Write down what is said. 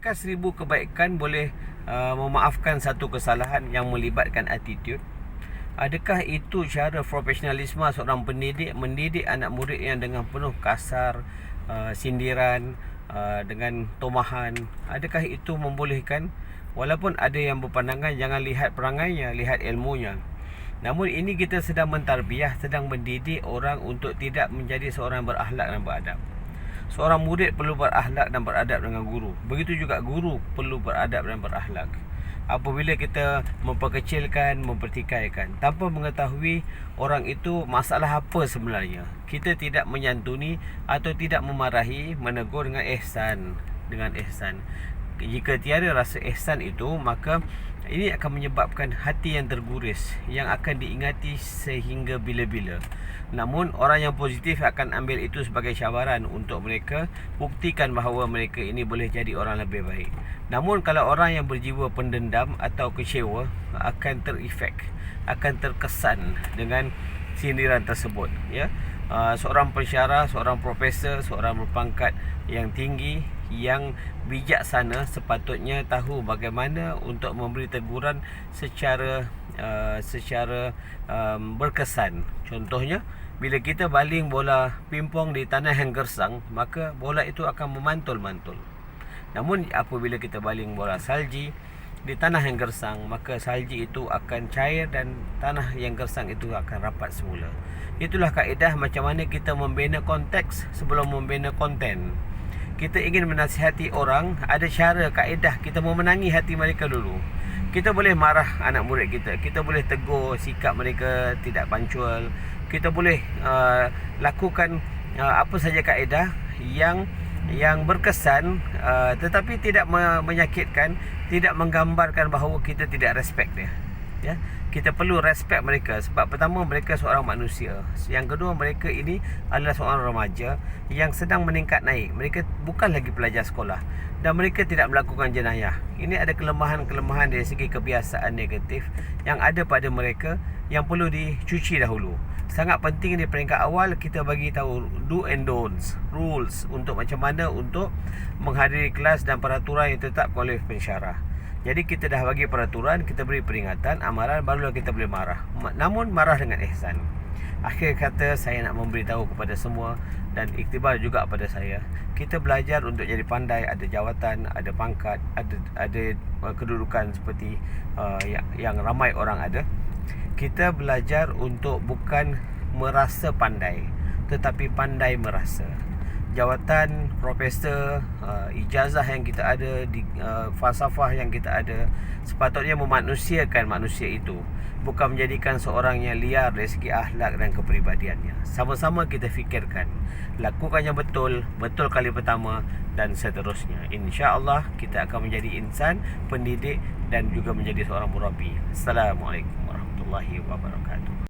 Kan 1000 kebaikan boleh memaafkan satu kesalahan yang melibatkan attitude. Adakah itu cara profesionalisme seorang pendidik mendidik anak murid yang dengan penuh kasar, sindiran, dengan tomahan? Adakah itu membolehkan? Walaupun ada yang berpandangan jangan lihat perangainya, lihat ilmunya. Namun ini kita sedang mentarbiah, sedang mendidik orang untuk tidak menjadi seorang berakhlak dan beradab. Seorang murid perlu berakhlak dan beradab dengan guru. Begitu juga guru perlu beradab dan berakhlak. Apabila kita memperkecilkan, mempertikaikan tanpa mengetahui orang itu masalah apa sebenarnya, kita tidak menyantuni atau tidak memarahi, menegur dengan ihsan. Jika tiada rasa ihsan itu, maka ini akan menyebabkan hati yang terguris, yang akan diingati sehingga bila-bila. Namun orang yang positif akan ambil itu sebagai cabaran untuk mereka buktikan bahawa mereka ini boleh jadi orang lebih baik. Namun kalau orang yang berjiwa pendendam atau kecewa akan terefek, akan terkesan dengan sindiran tersebut, ya. Seorang pensyarah, seorang profesor, seorang berpangkat yang tinggi, yang bijaksana sepatutnya tahu bagaimana untuk memberi teguran secara berkesan. Contohnya, bila kita baling bola pimpong di tanah yang gersang, maka bola itu akan memantul-mantul. Namun apabila kita baling bola salji di tanah yang gersang, maka salji itu akan cair dan tanah yang gersang itu akan rapat semula. Itulah kaedah macam mana kita membina konteks sebelum membina konten. Kita ingin menasihati orang, ada cara, kaedah kita memenangi hati mereka dulu. Kita boleh marah anak murid kita, kita boleh tegur sikap mereka tidak pancual, kita boleh lakukan apa saja kaedah yang berkesan, tetapi tidak menyakitkan, tidak menggambarkan bahawa kita tidak respect dia. Ya, kita perlu respect mereka sebab pertama mereka seorang manusia. Yang kedua, mereka ini adalah seorang remaja yang sedang meningkat naik. Mereka bukan lagi pelajar sekolah dan mereka tidak melakukan jenayah. Ini ada kelemahan-kelemahan dari segi kebiasaan negatif yang ada pada mereka yang perlu dicuci dahulu. Sangat penting di peringkat awal kita bagi tahu do and don'ts, rules untuk macam mana untuk menghadiri kelas dan peraturan yang ditetapkan oleh pensyarah. Jadi kita dah bagi peraturan, kita beri peringatan, amaran, barulah kita boleh marah. Namun marah dengan ihsan. Akhir kata, saya nak memberitahu kepada semua dan iktibar juga pada saya, kita belajar untuk jadi pandai, ada jawatan, ada pangkat, ada kedudukan seperti yang ramai orang ada. Kita belajar untuk bukan merasa pandai, tetapi pandai merasa. Jawatan, profesor, ijazah yang kita ada, falsafah yang kita ada, sepatutnya memanusiakan manusia itu, bukan menjadikan seorang yang liar dari segi akhlak dan kepribadiannya. Sama-sama kita fikirkan, lakukan yang betul, betul kali pertama dan seterusnya. InsyaAllah kita akan menjadi insan, pendidik dan juga menjadi seorang murabi. Assalamualaikum warahmatullahi wabarakatuh.